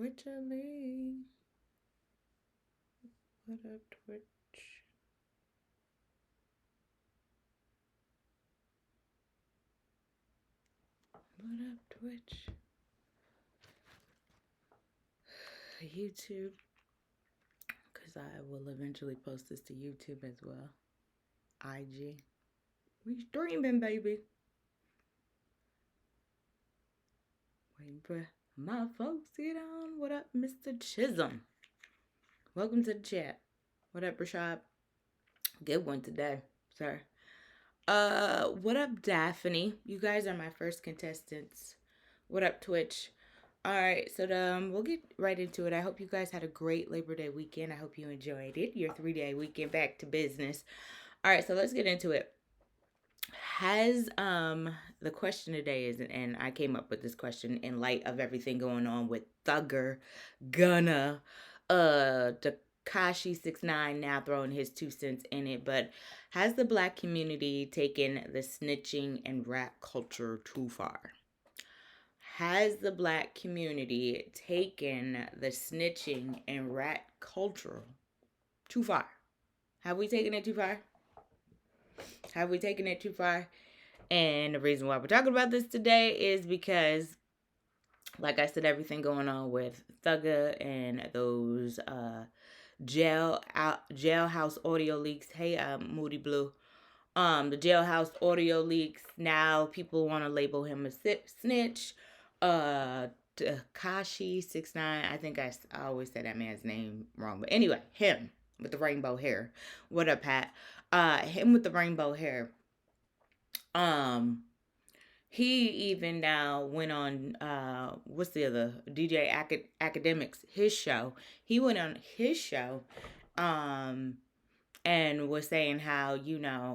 Twitch Ali? What up, Twitch? What up, Twitch? YouTube, because I will eventually post this to YouTube as well. IG. We streaming, baby. Waiting for my folks to get on. What up, Mr. Chisholm? Welcome to the chat. What up, Rashad? Good one today, sir. What up, Daphne? You guys are my first contestants. What up, Twitch? All right, so we'll get right into it. I hope you guys had a great Labor Day weekend. I hope you enjoyed it. Your 3-day weekend back to business. All right, so let's get into it. Has the question today is, and I came up with this question in light of everything going on with Thugger, Gunna, Tekashi 6ix9ine now throwing his 2 cents in it, but has the black community taken the snitching and rat culture too far? Has the black community taken the snitching and rat culture too far? Have we taken it too far? Have we taken it too far? And the reason why we're talking about this today is because, like I said, everything going on with Thugger and those jailhouse audio leaks. Hey, Moody Blue. The jailhouse audio leaks. Now people want to label him a snitch. Tekashi 6ix9ine. I think I always say that man's name wrong, but anyway, him with the rainbow hair. What up, Pat? Him with the rainbow hair. He even now went on what's the other DJ Academics, his show. He went on his show and was saying how,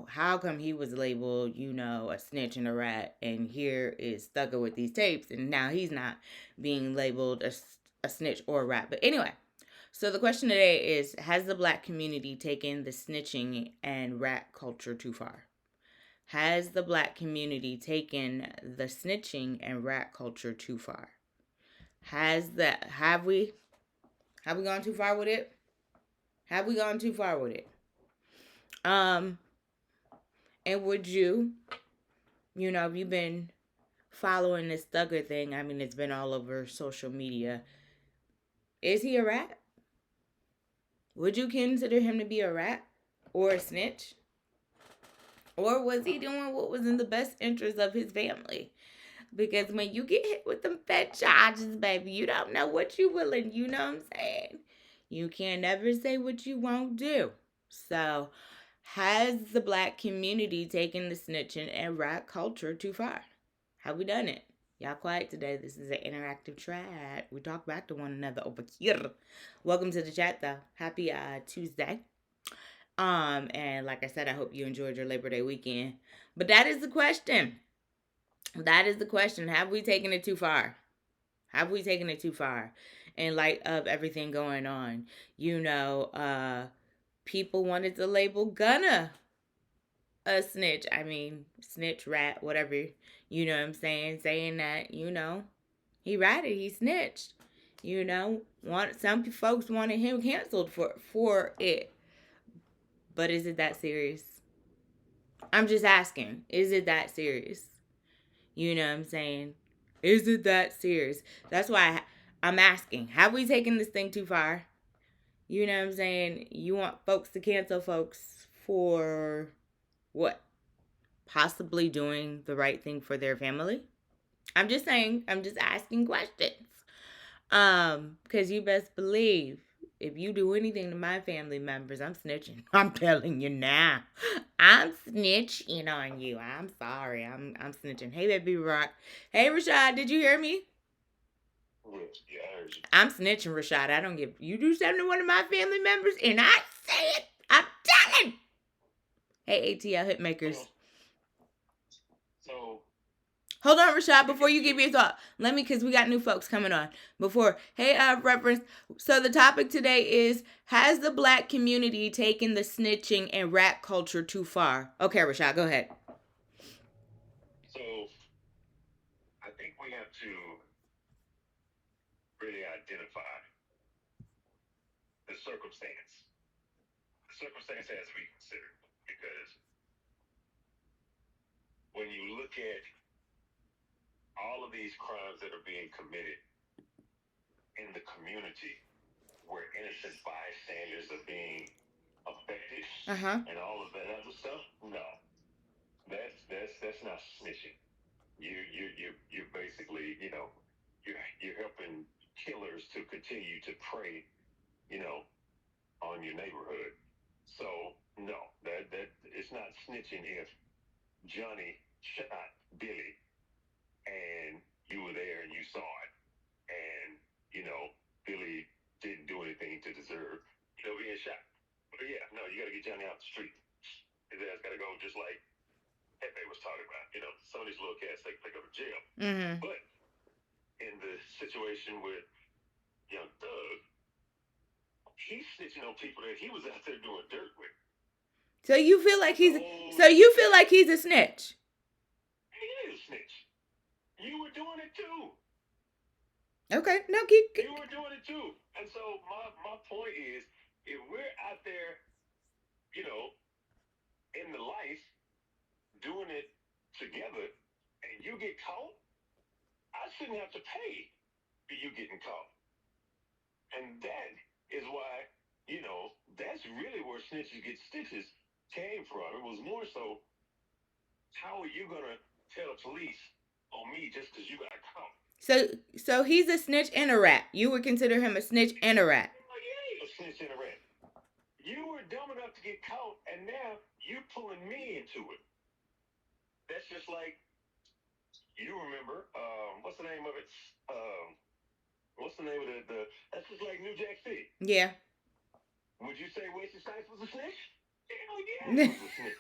how come he was labeled, a snitch and a rat, and here is Thugger with these tapes, and now he's not being labeled a snitch or a rat. But anyway, so the question today is, has the black community taken the snitching and rat culture too far? Has the black community taken the snitching and rat culture too far? Have we gone too far with it? Have we gone too far with it? And would you, have you been following this Thugger thing? I mean, it's been all over social media. Is he a rat? Would you consider him to be a rat or a snitch? Or was he doing what was in the best interest of his family? Because when you get hit with them fed charges, baby, you don't know what you willing. You know what I'm saying? You can never say what you won't do. So, has the black community taken the snitching and rat culture too far? Have we done it? Y'all quiet today. This is an interactive chat. We talk back to one another over here. Welcome to the chat, though. Happy Tuesday. And like I said, I hope you enjoyed your Labor Day weekend. But that is the question. That is the question. Have we taken it too far? Have we taken it too far in light of everything going on? People wanted to label Gunna a snitch. I mean, snitch, rat, whatever. You know what I'm saying? Saying that, he ratted, he snitched. Some folks wanted him canceled for it. But is it that serious? I'm just asking. Is it that serious? You know what I'm saying? Is it that serious? That's why I'm asking. Have we taken this thing too far? You know what I'm saying? You want folks to cancel folks for what? Possibly doing the right thing for their family? I'm just saying. I'm just asking questions. Because you best believe, if you do anything to my family members, I'm snitching. I'm telling you now. I'm snitching on you. I'm sorry. I'm snitching. Hey, baby Rock. Hey, Rashad, did you hear me? Yeah, I heard you. I'm snitching, Rashad. I don't give... You do something to one of my family members, and I say it. I'm telling. Hey, ATL Hitmakers. So... Hold on, Rashad, before you give your thought. Because we got new folks coming on. Hey, reference. So the topic today is, has the black community taken the snitching and rat culture too far? Okay, Rashad, go ahead. So, I think we have to really identify the circumstance. The circumstance has to be considered because when you look at all of these crimes that are being committed in the community where innocent bystanders are being affected Uh-huh. and all of that other stuff, no, that's not snitching. You're basically, you're helping killers to continue to prey, you know, on your neighborhood. So no, that it's not snitching if Johnny shot Billy and you were there and you saw it, and Billy didn't do anything to deserve, being shot. But yeah, no, you got to get Johnny out the street. His ass got to go, just like Pepe was talking about. Some of these little cats they go to jail. Mm-hmm. But in the situation with Young Thug, he's snitching on people that he was out there doing dirt with. So you feel like he's Oh, so you feel like he's a snitch. he is a snitch. You were doing it too. Okay, no, keep. You were doing it too. And so my point is, if we're out there, you know, in the life doing it together, and you get caught, I shouldn't have to pay for you getting caught. And that is why, that's really where snitches get stitches came from. It was more so, how are you gonna tell the police on me just because you got caught? So he's a snitch and a rat. You would consider him a snitch and a rat. Oh yeah, a snitch and a rat. You were dumb enough to get caught, and now you pulling me into it. That's just like, you remember, what's the name of it? What's the name of the that's just like New Jack City. Yeah. Would you say Wesley Snipes was a snitch? Hell yeah, he was a snitch.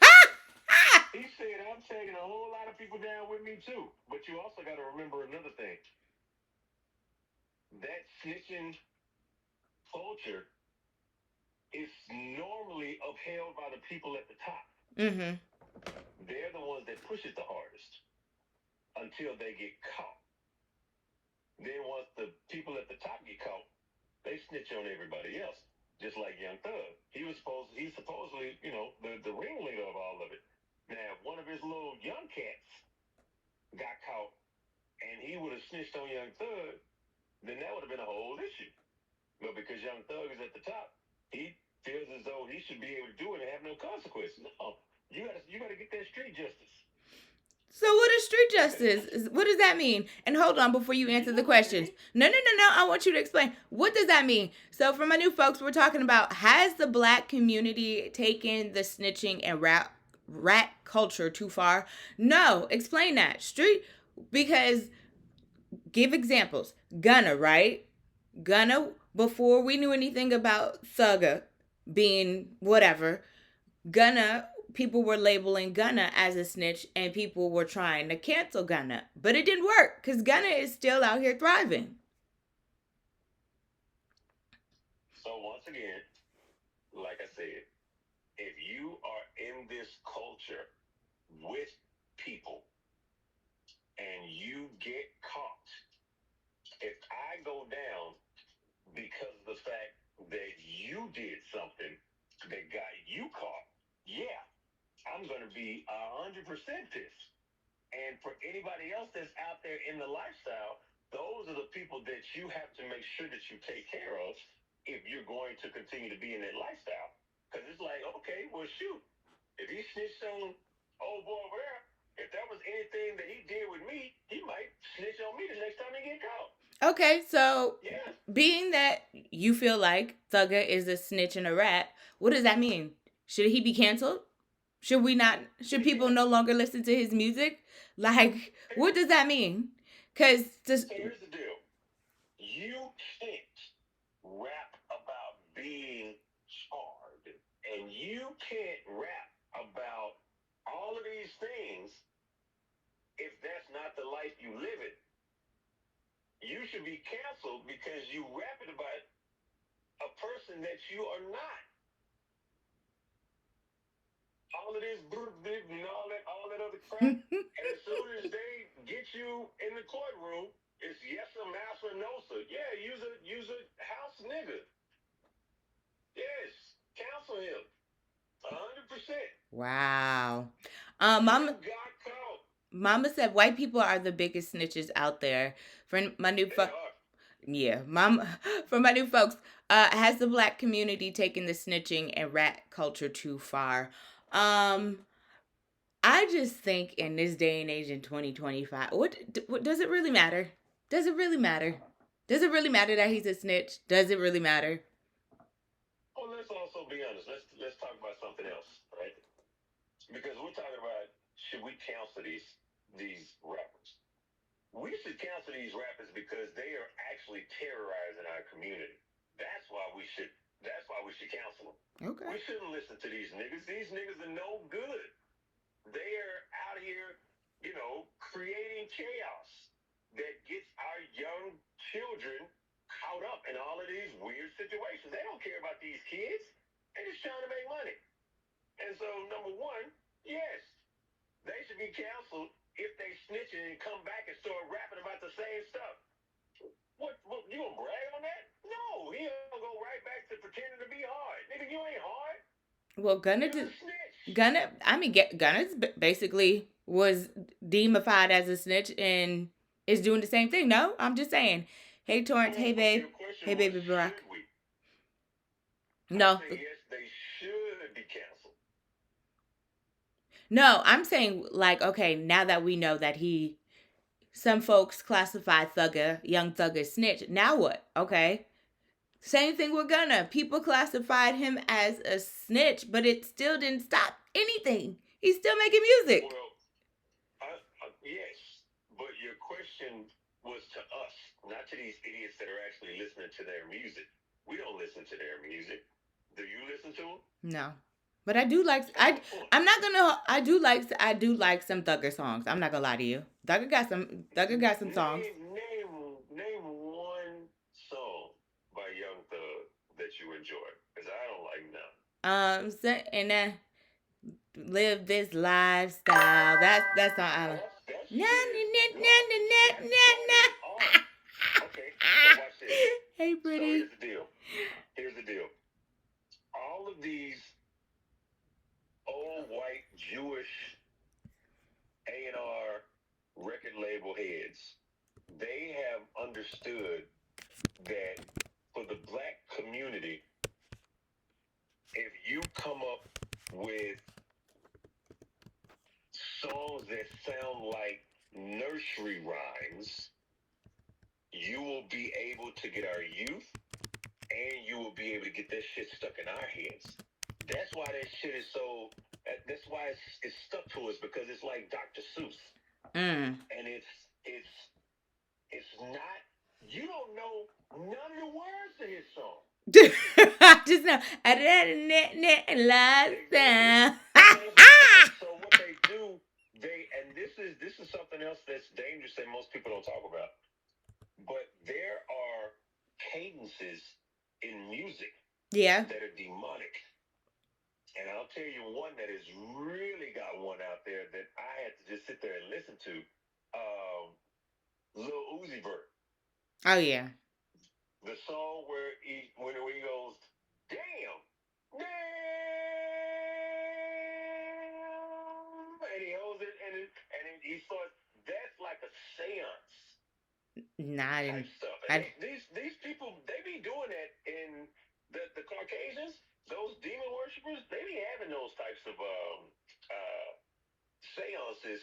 He said, I'm taking a whole lot of people down with me too. But you also got to remember another thing. That snitching culture is normally upheld by the people at the top. Mm-hmm. They're the ones that push it the hardest until they get caught. Then once the people at the top get caught, they snitch on everybody else. Just like Young Thug. He's supposedly, the ringleader of all of it. Now, if one of his little young cats got caught and he would have snitched on Young Thug, then that would have been a whole issue. But because Young Thug is at the top, he feels as though he should be able to do it and have no consequences. No, you gotta get that street justice. So what is street justice? What does that mean? And hold on before you answer the questions. No. I want you to explain. What does that mean? So for my new folks, we're talking about, has the black community taken the snitching and rat culture too far? No. Explain that. Street, because give examples. Gunna, right? Gunna, before we knew anything about Thugger being whatever, Gunna, people were labeling Gunna as a snitch and people were trying to cancel Gunna. But it didn't work because Gunna is still out here thriving. So once again, like I said, if you are in this culture with people and you get caught, if I go down because of the fact that you did something that got you caught, yeah, I'm going to be 100% pissed. And for anybody else that's out there in the lifestyle, those are the people that you have to make sure that you take care of if you're going to continue to be in that lifestyle. Because it's like, okay, well, shoot, if he snitched on old boy over there, if that was anything that he did with me, he might snitch on me the next time he get caught. Okay, so Yeah. being that you feel like Thugger is a snitch and a rat, what does that mean? Should he be canceled? Should we not? Should people no longer listen to his music? Like, what does that mean? Because So here's the deal: you can't rap about being hard, and you can't rap about all of these things if that's not the life you live in. You should be canceled because you rapping about a person that you are not. All of this and all that other crap. And as soon as they get you in the courtroom, it's yes a mouse or no sir. Yeah, use a house nigga. Yes, counsel him. 100%. Wow. You Mama, got caught. Mama said white people are the biggest snitches out there. For my new They fo- are. yeah, Mama, for my new folks, has the black community taken the snitching and rat culture too far? Um, I just think in this day and age in 2025, what does it really matter? Does it really matter? Does it really matter that he's a snitch? Does it really matter? Well, let's also be honest. Let's talk about something else, right? Because we're talking about should we counsel these rappers? We should counsel these rappers because they are actually terrorizing our community. That's why we should. That's why we should counsel them. Okay. We shouldn't listen to these niggas. These niggas are no good. They are out here, creating chaos that gets our young children caught up in all of these weird situations. They don't care about these kids. They're just trying to make money. And so, number one, yes, they should be counseled if they snitching and come back and start rapping about the same stuff. What you gonna brag on that? No, he gonna go right back to pretending to be hard. Nigga, you ain't hard. Well, Gunna You're a did. snitch. Gunna, I mean, Gunna's basically was demonified as a snitch and is doing the same thing. No, I'm just saying. Hey, Torrance. Hey, But babe. your question Hey, was, baby Barack. should we? I No, say yes, they should be canceled. no, I'm saying like, okay, now that we know that some folks classify Thugger, Young Thugger, snitch. Now what? Okay, same thing with Gunna. People classified him as a snitch, but it still didn't stop anything. He's still making music. Well, yes, but your question was to us, not to these idiots that are actually listening to their music. We don't listen to their music. Do you listen to them? No. But I do like That's my point. I'm not gonna I do like some Thugger songs. I'm not gonna lie to you. Thugger got some songs. Name one song by Young Thug that you enjoy, because I don't like none. And then live this lifestyle. That's not Island. That Na shit is na na na garbage. na That na song na. is hard. Okay, so watch this. Hey, So pretty. here's the deal. Here's the deal. All of these old white Jewish A&R record label heads, they have understood that for the black community, if you come up with songs that sound like nursery rhymes, you will be able to get our youth and you will be able to get that shit stuck in our heads. That's why that shit is so. That's why it's stuck to us, because it's like Dr. Seuss, and it's not. You don't know none of the words to his song. I just know. Last time. So what they do, and this is something else that's dangerous that most people don't talk about. But there are cadences in music Yeah. that are demonic. And I'll tell you one that has really got one out there that I had to just sit there and listen to. Lil Uzi Vert. Oh yeah. The song when he goes, damn, damn, and he holds it and he starts. That's like a seance Nah, I type didn't. stuff. And I, these people, they be doing that in the Caucasians, those demon worshippers, they be having those types of seances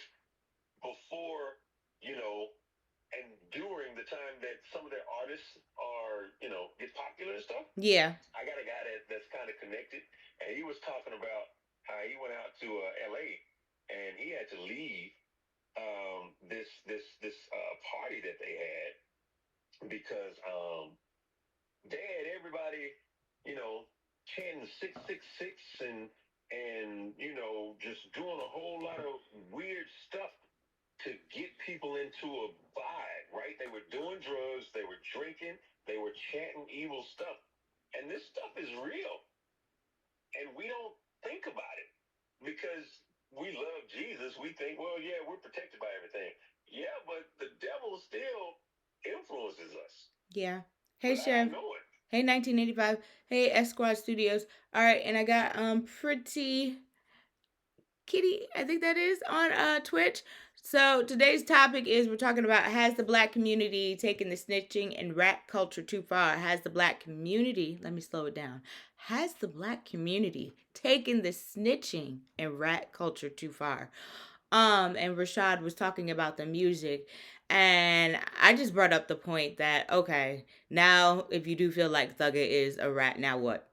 before, and during the time that some of their artists are, get popular and stuff. yeah. I got a guy that's kind of connected, and he was talking about how he went out to LA and he had to leave this party that they had because they had everybody, chanting 666 and just doing a whole lot of weird stuff to get people into a vibe, right? They were doing drugs, they were drinking, they were chanting evil stuff. And this stuff is real. And we don't think about it because we love Jesus. We think, well, yeah, we're protected by everything. Yeah, but the devil still Yeah. Hey, but I Chef. know it. Hey, 1985. Hey, S Squad Studios. All right, and I got Pretty Kitty, I think that is, on Twitch. So today's topic is we're talking about, has the black community taken the snitching and rat culture too far? Has the black community, let me slow it down. Has the black community taken the snitching and rat culture too far? And Rashad was talking about the music, and I just brought up the point that, okay, now if you do feel like Thugger is a rat, now what?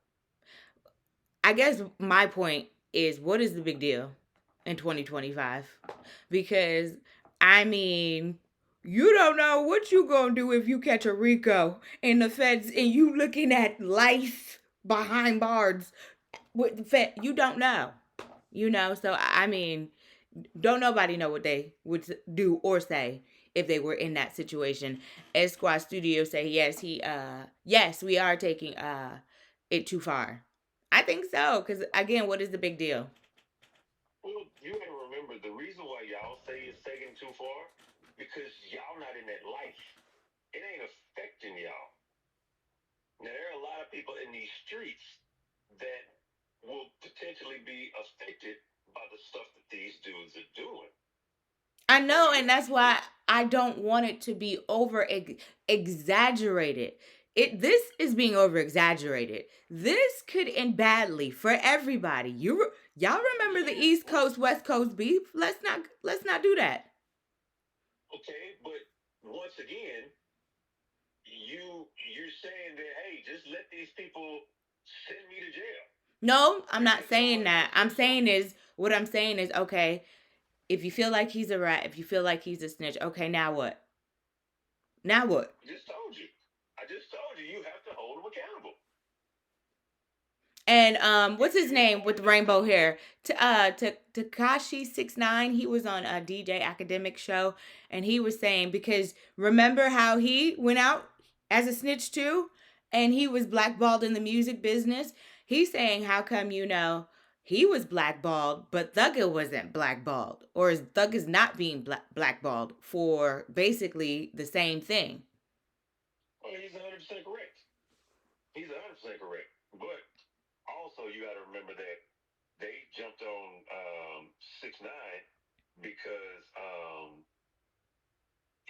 I guess my point is, what is the big deal in 2025? Because, I mean, you don't know what you gonna do if you catch a Rico in the feds and you looking at life behind bars with the Fed. You don't know. So I mean, don't nobody know what they would do or say if they were in that situation. Esquire Studio say yes, we are taking it too far. I think so, because again, what is the big deal? Well, you got to remember the reason why y'all say it's taking too far because y'all not in that life. It ain't affecting y'all. Now there are a lot of people in these streets that will potentially be affected by the stuff that these dudes are doing. I So know, you and that's have to. why I don't want it to be over exaggerated. This is being over exaggerated. This could end badly for everybody. Y'all remember the Yeah. East Coast West Coast beef? Let's not do that. Okay, but once again, you're saying that hey, just let these people send me to jail No, I'm not because saying somebody that. done said something. What I'm saying is, okay, if you feel like he's a rat, if you feel like he's a snitch, okay, now what? Now what? I just told you. I just told you you have to hold them accountable. And If what's his you name with hold the them rainbow accountable, hair? To Takashi 69. He was on a DJ Academic show, and he was saying, because remember how he went out as a snitch too, and he was blackballed in the music business. He's saying, how come he was blackballed, but Thugger wasn't blackballed, or is Thugger's not being blackballed for basically the same thing? well, he's 100% correct. He's 100% correct. But also, you got to remember that they jumped on 6ix9ine because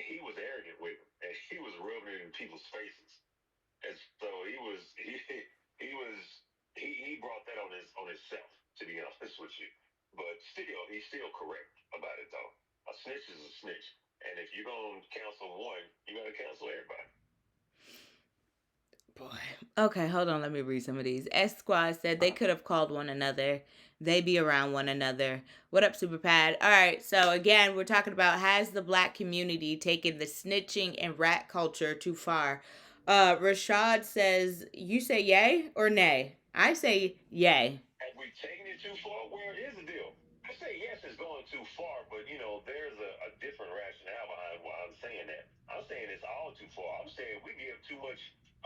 he was arrogant with him and he was rubbing it in people's faces. And so he brought that on himself, to be honest with you. But still, he's still correct about it though. A snitch is a snitch, and if you're gonna cancel one, you gotta cancel everybody. Boy. Okay, hold on. Let me read some of these. S Squad said they could have called one another. They be around one another. What up, Superpad? All right, so again, we're talking about, has the black community taken the snitching and rat culture too far? Rashad says, you say yay or nay? I say yay. Have we taken it too far? Where is the deal? I say yes, it's going too far, but there's a different rationale behind why I'm saying that. I'm saying it's all too far. I'm saying we give too much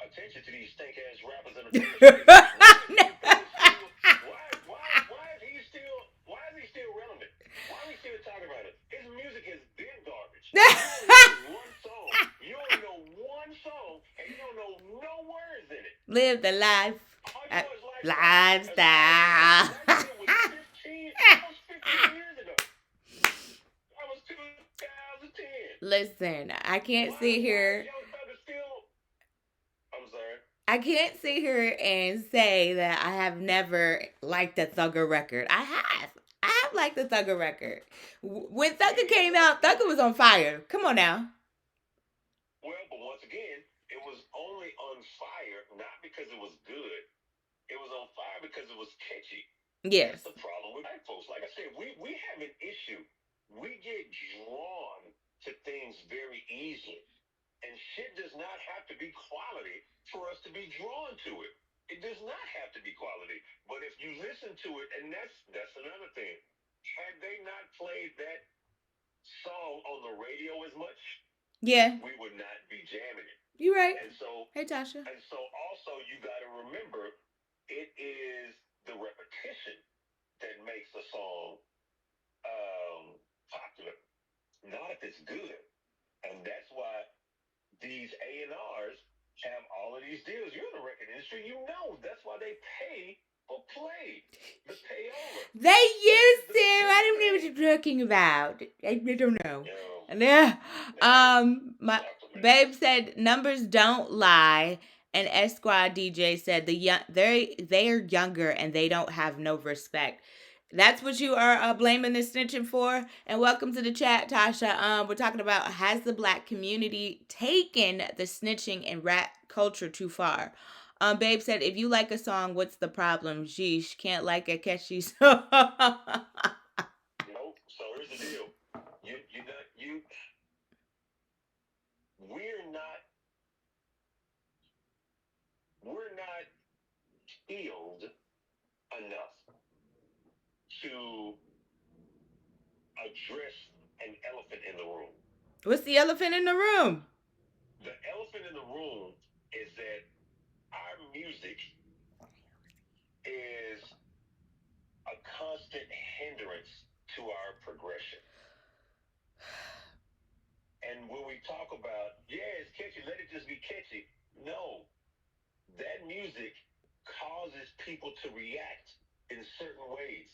attention to these stink ass rappers in the fucking streets. Why is Big Thug still? Why is he still relevant? Why are we still talking about it? His music has been garbage. You only heard one song. You only know one song, and you don't know no words in it. Live the life. All you know is lifestyle. That's all you know. Lifestyle. That shit was 15. That was 15 years ago. That was 2010. Listen, I can't Why? sit Why is here. Young Thug still? I'm sorry. I can't sit here and say that I have never liked a Thugger record. I have. I have liked the Thugger record. When Thugger You know came what? out, Thugger was on fire. Come on now. Well, but once again, it was only on fire not because it was good. It was on fire because it was catchy. That's Yes. the problem with black folks. Like I said, we have an issue. We get drawn to things very easily. And shit does not have to be quality for us to be drawn to it. It does not have to be quality. But if you listen to it, and that's another thing. Had they not played that song on the radio as much, Yeah. we would not be jamming it. You right. And so Hey, Tasha. also you gotta remember it is the repetition that makes a song popular, not if it's good. And that's why these A&Rs have all of these deals. You're in the record industry. You know that's why they pay for play, the payola. They That is used the to. I big don't know what thing. you're talking about. I don't know. Yo, And yeah, man, my talk to me. babe said numbers don't lie, and S Squad DJ said they are younger and they don't have no respect. That's what you are blaming the snitching for. And welcome to the chat, Tasha. We're talking about, has the black community taken the snitching and rap culture too far? Babe said, if you like a song, what's the problem? Sheesh, can't like a catchy song. Nope. So here's the deal. You not you. We're not we're not healed enough to address an elephant in the room. What's the elephant in the room? The elephant in the room is that our music is a constant hindrance to our progression. And when we talk about, yeah, it's catchy, let it just be catchy. No, that music causes people to react in certain ways.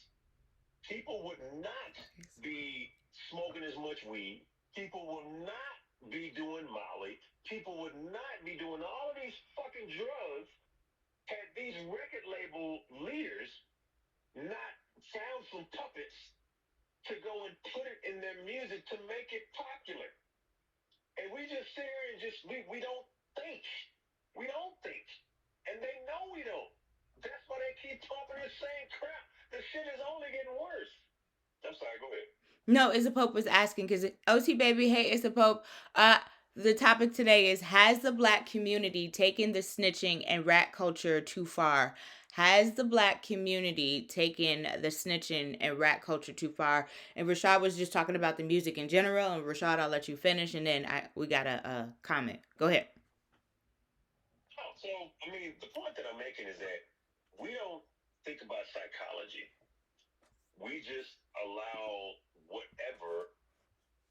People would not be smoking as much weed. People will not be doing Molly. People would not be doing all of these fucking drugs had these record label leaders not found some puppets to go and put it in their music to make it popular. And we just sit here and just we don't think. We don't think. And they know we don't. That's why they keep pumping the same crap. The shit is only getting worse. I'm sorry, go ahead. No, Is the Pope was asking because OT baby, hey, Is the Pope. The topic today is, has the black community taken the snitching and rat culture too far? Has the black community taken the snitching and rat culture too far? And Rashad was just talking about the music in general. And Rashad, I'll let you finish, and then we got a comment. Go ahead. Oh, so I mean, the point that I'm making is that we don't think about psychology. We just allow whatever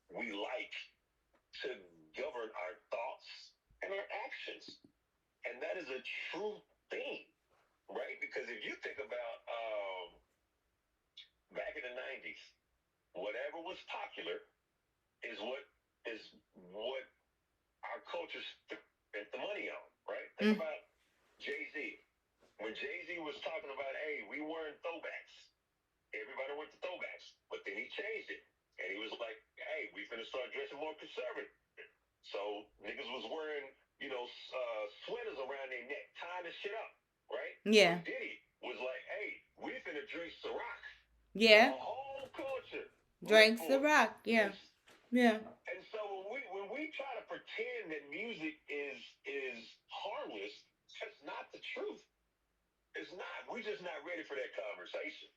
we like to govern our thoughts and our actions. And that is a true thing, right? Because if you think about back in the 90s, whatever was popular is what our culture spent the money on, right? Think about Jay-Z. When Jay-Z was talking about, hey, we wearing throwbacks, everybody went to throwbacks. But then he changed it. And he was like, hey, we finna start dressing more conservative. So niggas was wearing, sweaters around their neck, tying the shit up, right? Yeah. So Diddy was like, hey, we finna drink Ciroc. Yeah. The whole culture Drinks the rock. Yeah. Yeah. And so when we try to pretend that music is harmless, that's not the truth. It's not. We're just not ready for that conversation.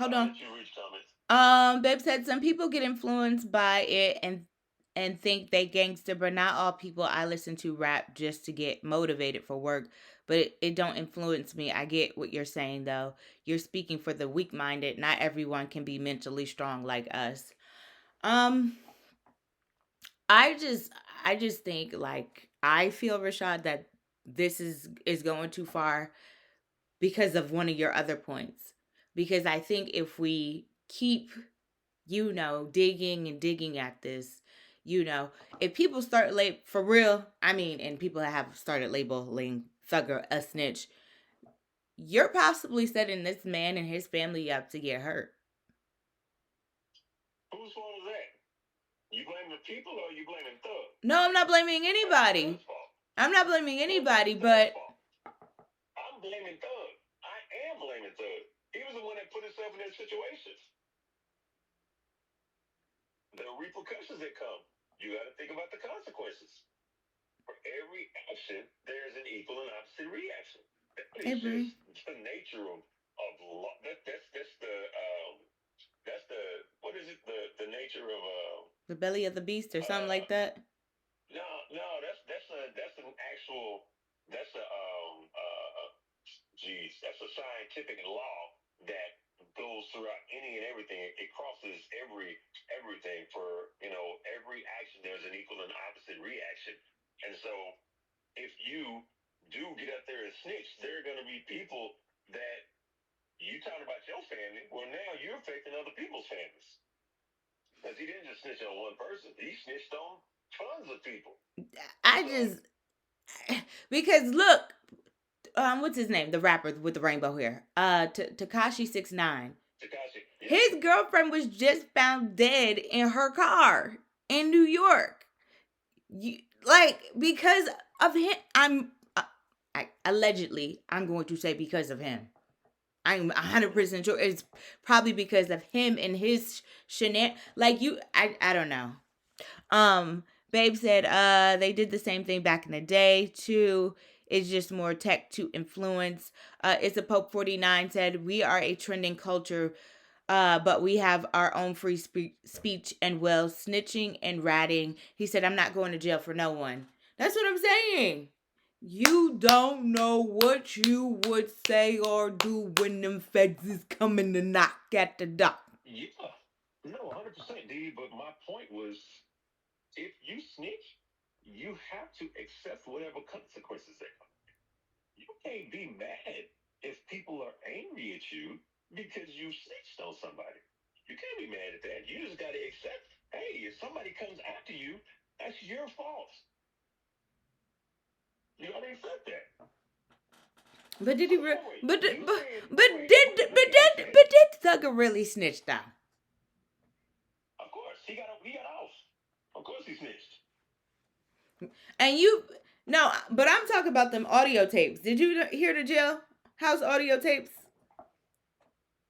Hold I'll on. let you reach comments. Babe said some people get influenced by it and think they gangster, but not all people. I listen to rap just to get motivated for work, but it don't influence me. I get what you're saying though. You're speaking for the weak minded. Not everyone can be mentally strong like us. Um, I just I just think, like, I feel, Rashad, that this is going too far because of one of your other points. Because I think if we keep, digging and digging at this, if people start for real, I mean, and people have started labeling Thugger a snitch, you're possibly setting this man and his family up to get hurt. Whose fault is that? You blame the people or you blaming Thug? No, I'm not blaming anybody. I'm not blaming anybody, but I'm blaming Thug. I am blaming Thug. He was the one that put himself in that situation. The repercussions that come. You got to think about the consequences. For every action, there's an equal and opposite reaction. That is just the nature of law. That's the what is it? The nature of the belly of the beast or something like that. No, that's an actual that's a that's a scientific law that goes throughout any and everything. It crosses everything for every action. There's an equal and opposite reaction, and so if you do get out there and snitch, there are going to be people that you talking about your family. Well, now you're affecting other people's families. Because he didn't just snitch on one person. He snitched on tons of people. I just because look, what's his name? The rapper with the rainbow hair. Takashi 6ix9ine. Takashi. Yeah. His girlfriend was just found dead in her car in New York. Because of him. Allegedly, I'm going to say because of him. I'm 100% sure it's probably because of him and his I don't know. Babe said they did the same thing back in the day too. It's just more tech to influence. It's a Pope 49 said we are a trending culture, but we have our own free speech and snitching and ratting. He said I'm not going to jail for no one. That's what I'm saying. You don't know what you would say or do when them feds is coming to knock at the door. Yeah. No, 100%, D. But my point was, if you snitch, you have to accept whatever consequences there are. You can't be mad if people are angry at you because you snitched on somebody. You can't be mad at that. You just got to accept, hey, if somebody comes after you, that's your fault. You got to accept that. But did he? But did Thugger really snitch though? Of course, he got off. Of course, he snitched. And no, but I'm talking about them audio tapes. Did you hear the jailhouse audio tapes?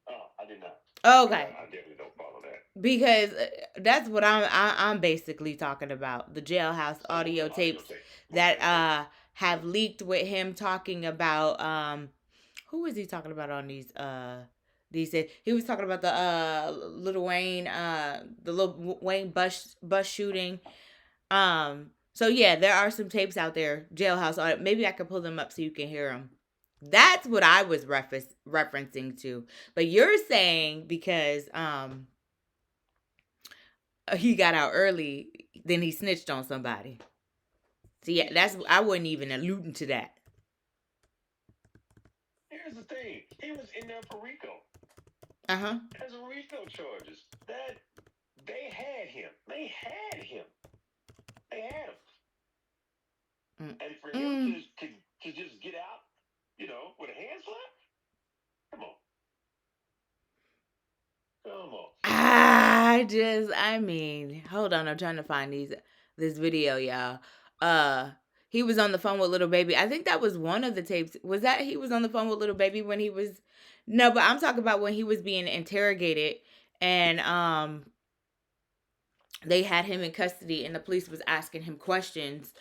Oh, I did not. Okay. I definitely don't follow that. Because that's what I'm basically talking about. The jailhouse audio tapes that have leaked with him talking about who was he talking about on these he was talking about the Lil Wayne the Lil Wayne bus shooting. So yeah, there are some tapes out there, jailhouse audio. Maybe I could pull them up so you can hear them. That's what I was referencing to. But you're saying because he got out early, then he snitched on somebody. So yeah, I wasn't even alluding to that. Here's the thing: he was in there for RICO. As a RICO charges, that they had him. They had him. And for him to just get out, with a hand slap, come on. Hold on, I'm trying to find this video, y'all. He was on the phone with Little Baby. I think that was one of the tapes. Was that he was on the phone with Little Baby when he was? No, but I'm talking about when he was being interrogated and they had him in custody and the police was asking him questions.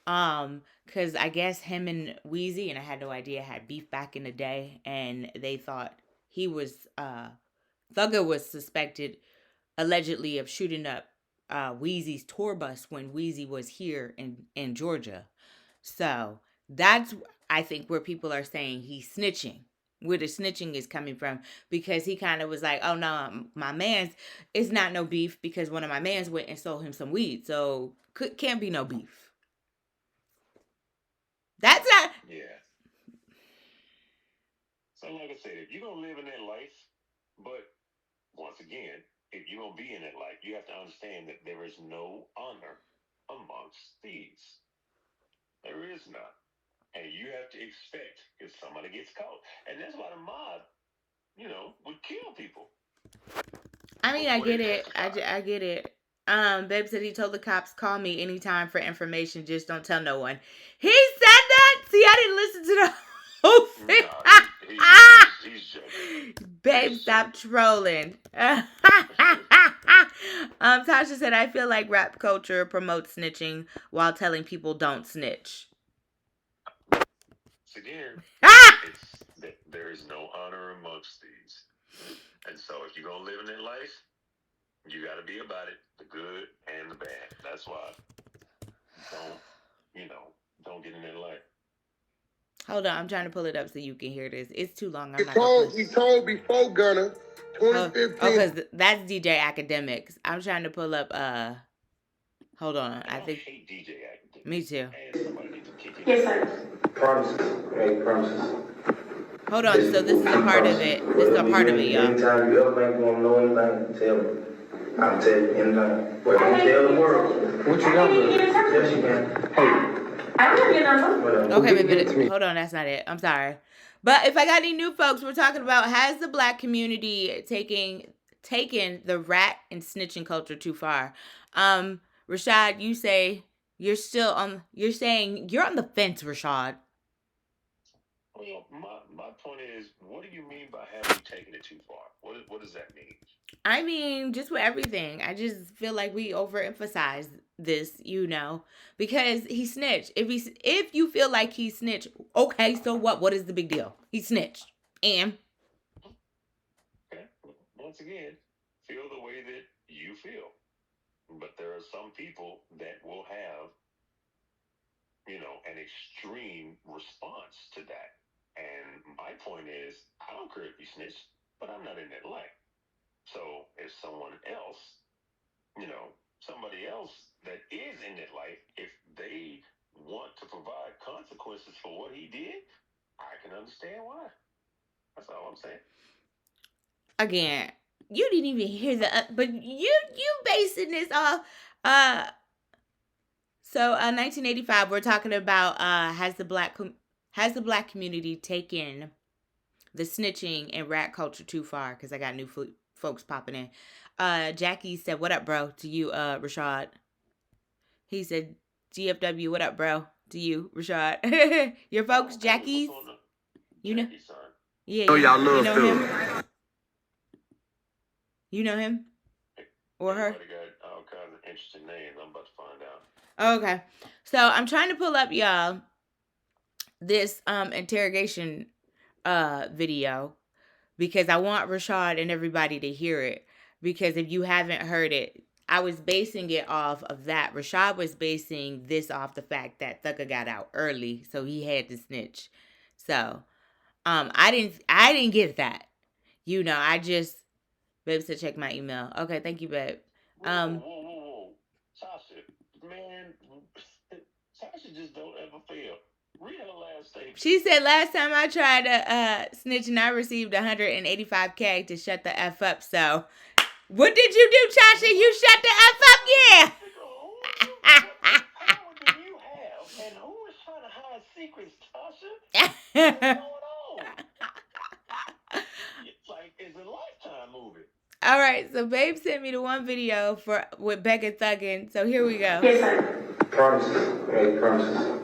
Because I guess him and Weezy, and I had no idea, had beef back in the day, and they thought he was Thugger was suspected allegedly of shooting up Weezy's tour bus when Weezy was here in Georgia. So that's, I think, where people are saying he's snitching. Where the snitching is coming from, because he kind of was like, oh no, my man's, it's not no beef because one of my mans went and sold him some weed, so can't be no beef. That's not. Yeah. So like I said, if you're going to live in that life, but once again, if you're going to be in that life, you have to understand that there is no honor amongst thieves. There is none. And you have to expect if somebody gets caught. And that's why the mob, would kill people. I mean, I get it. I get it. Babe said he told the cops, call me anytime for information, just don't tell no one. He said that? See, I didn't listen to the whole thing. No, he's joking. Babe, stop trolling. Tasha said, I feel like rap culture promotes snitching while telling people don't snitch. Again, there is no honor amongst these. And so if you're going to live in that life, you got to be about it, the good and the bad. That's why don't get in that life. Hold on, I'm trying to pull it up so you can hear this. It's too long. He told before Gunna 2015. because that's DJ Academics. I'm trying to pull up. Hold on. I think hate DJ Academics. Me too. And somebody needs to Yes, sir. Promises. Make promises. Hold on. So this is a part of it. This is a part of it, y'all. Anytime you ever make one know anything, tell me. I'll tell you anything. But don't tell the world. What you number? Yes, you can. Hey. I don't have your number. Okay, wait a minute. Hold on. That's not it. I'm sorry. But if I got any new folks, we're talking about, has the black community taken the rat and snitching culture too far? Rashad, you say you're saying you're on the fence, Rashad. Well, my point is, what do you mean by have we taken it too far? What does that mean? I mean, just with everything. I just feel like we overemphasize this, because he snitched. If you feel like he snitched, okay, so what? What is the big deal? He snitched. And okay, once again, feel the way that you feel. But there are some people that will have, an extreme response to that. And my point is, I don't care if you snitch, but I'm not in that light. So if someone else, somebody else that is in that light, if they want to provide consequences for what he did, I can understand why. That's all I'm saying. Again, you didn't even hear but you basing this off. So 1985, we're talking about has the black community taken the snitching and rat culture too far? Because I got new folks popping in. Jackie said, "What up, bro?" to you, Rashad. He said, "GFW, what up, bro?" to you, Rashad. Your folks, Jackie's. You know, yeah. Y'all love you know him. You know him or her? Everybody got all kinds of interesting names. I'm about to find out. Okay, so I'm trying to pull up, y'all, this interrogation video, because I want Rashad and everybody to hear it. Because if you haven't heard it, I was basing it off of that. Rashad was basing this off the fact that Thugger got out early, so he had to snitch. So, I didn't get that. I just, babe said check my email. Okay, thank you, babe. Whoa. Tasha, man, Tasha just don't ever fail. Read her last statement. She said, last time I tried to snitch and I received $185K to shut the F up. So, what did you do, Tasha? You shut the F up? Yeah. What power do you have? And who is trying to hide secrets, Tasha? What's going on? It's like it's a Lifetime movie. All right, so babe sent me the one video with Becca thugging. So here we go. Yes, sir. Promises. Make promises.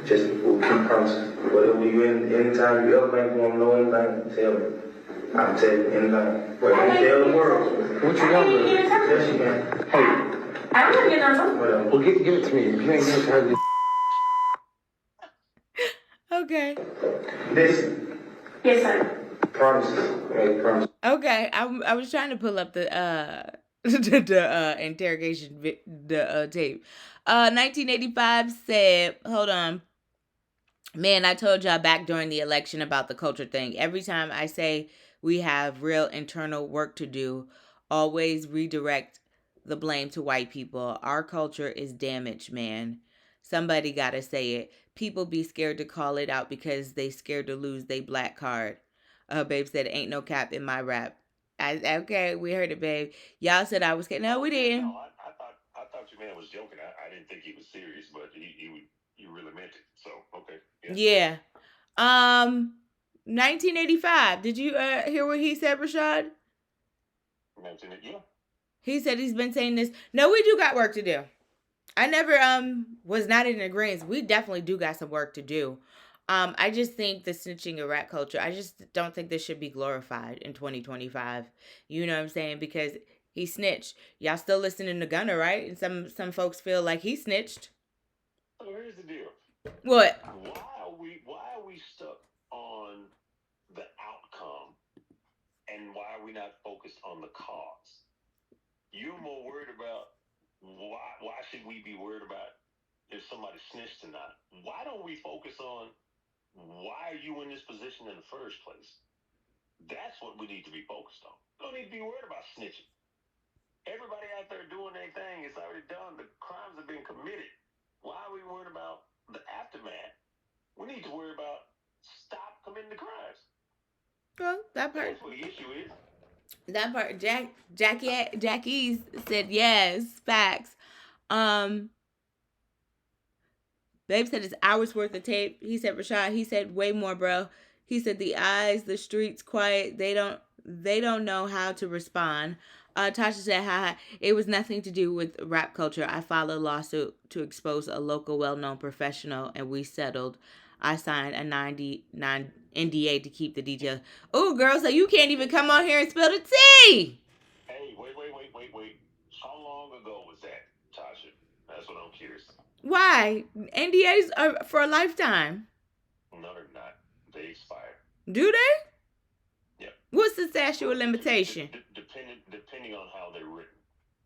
Just keep promises. Whatever anytime you ever make one know anything, tell me. I'll tell you anything. But don't tell the world. What you number? Yes, you can. Hey. I don't have your number. Whatever. Well, give it to me. If you ain't give it to her, Okay. Listen. Yes, sir. Promises. Make promises. Okay, I was trying to pull up the the interrogation tape. 1985 said, hold on. Man, I told y'all back during the election about the culture thing. Every time I say we have real internal work to do, always redirect the blame to white people. Our culture is damaged, man. Somebody gotta say it. People be scared to call it out because they scared to lose their black card. Babe said, ain't no cap in my rap. Okay, we heard it, babe. Y'all said I was kidding. No, we didn't. No, I thought your man was joking. I didn't think he was serious, but he really meant it. So, okay. Yeah. 1985. Did you hear what he said, Rashad? Yeah. He said he's been saying this. No, we do got work to do. I never was not in agreement. We definitely do got some work to do. I just think the snitching and rat culture, I just don't think this should be glorified in 2025. You know what I'm saying? Because he snitched. Y'all still listening to Gunna, right? And some folks feel like he snitched. So here's the deal. What? Why are we stuck on the outcome, and why are we not focused on the cause? You're more worried about why should we be worried about if somebody snitched or not? Why don't we focus on why are you in this position in the first place? That's what we need to be focused on. We don't need to be worried about snitching. Everybody out there doing their thing. It's already done. The crimes have been committed. Why are we worried about the part. That's what the issue is. That part. Jackie's said yes. Facts. Um, Babe said it's hours worth of tape. He said Rashad. He said way more, bro. He said the eyes, the streets, quiet. They don't know how to respond. Tasha said, "Ha, it was nothing to do with rap culture. I filed a lawsuit to expose a local well-known professional, and we settled. I signed a 99 NDA to keep the details. Oh, girl, so you can't even come on here and spill the tea. Hey, wait. How long ago was that, Tasha? That's what I'm curious. Why? NDAs are for a lifetime. No, they're not. They expire. Do they? Yeah. What's the statute of limitation? Depending on how they're written.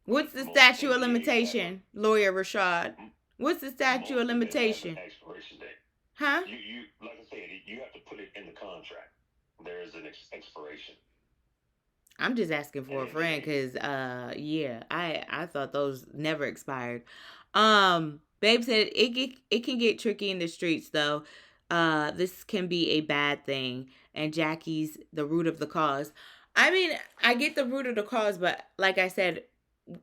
What's the statute of limitation, Lawyer Rashad? What's the statute of limitation? Expiration date. Huh? You like I said, you have to put it in the contract. There is an expiration. I'm just asking for a friend because, yeah, I thought those never expired. Babe said it can get tricky in the streets though. This can be a bad thing, and Jackie's the root of the cause. I mean, I get the root of the cause, but like I said,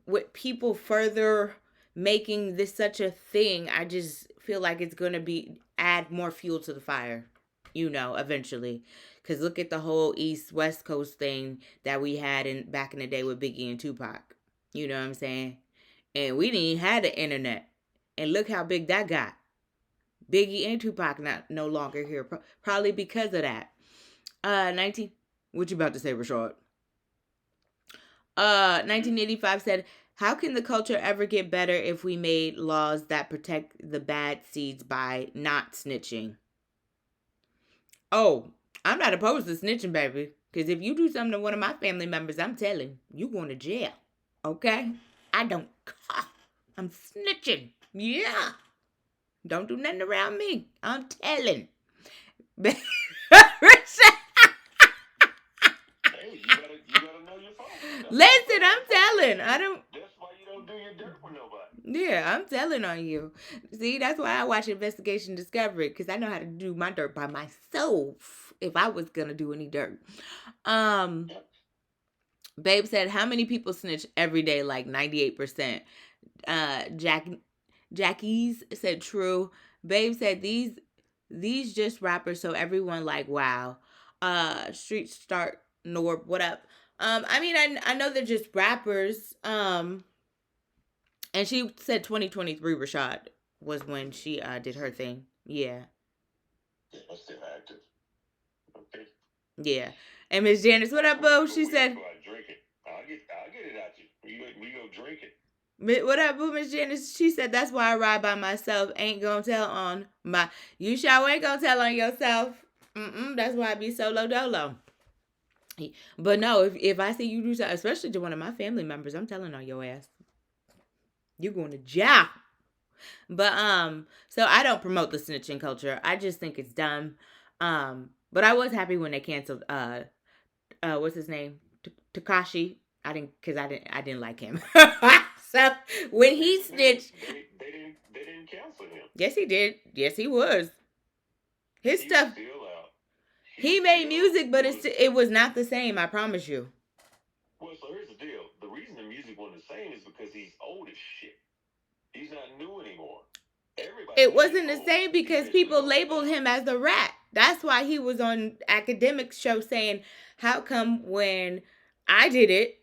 with people further making this such a thing, I just feel like it's gonna be add more fuel to the fire, eventually. Cause look at the whole East West Coast thing that we had back in the day with Biggie and Tupac. You know what I'm saying? And we didn't even have the internet, and look how big that got. Biggie and Tupac no longer here, probably because of that. 19. What you about to say, Rashad? 1985 said, how can the culture ever get better if we made laws that protect the bad seeds by not snitching? Oh, I'm not opposed to snitching, baby. Because if you do something to one of my family members, I'm telling you going to jail. Okay? I don't. I'm snitching. Yeah. Don't do nothing around me. I'm telling. Hey, you gotta know your phone. Listen, I'm telling. I don't. That's why you don't do your dirt with nobody. Yeah, I'm telling on you. See, that's why I watch Investigation Discovery, because I know how to do my dirt by myself if I was gonna do any dirt. Babe said, how many people snitch every day? Like 98%. Jackie's said true. Babe said these just rappers, so everyone like wow. Street Start Norb, what up? I mean, I know they're just rappers. And she said 2023 Rashad was when she did her thing. Yeah. Yeah, I'm still active. Okay. Yeah. And Miss Janice, what up, boo? She said, drink it. I'll get it out you. We go drink it. What up, boo, Miss Janice? She said, that's why I ride by myself. Ain't gonna tell on my. You sure ain't gonna tell on yourself. That's why I be solo dolo. But no, if I see you do something, especially to one of my family members, I'm telling on your ass. You going to jail. But so I don't promote the snitching culture. I just think it's dumb. But I was happy when they canceled what's his name? Tekashi. I didn't like him. So when he snitched, they didn't cancel him. Yes, he did. Yes, he was. His He stuff. was still out. He made music, but it was not the same. I promise you. Well, so here's the deal. The reason the music wasn't the same is because he's old as shit. He's not new anymore. It wasn't the same because people labeled him as the rat. That's why he was on Academics show saying, how come when I did it,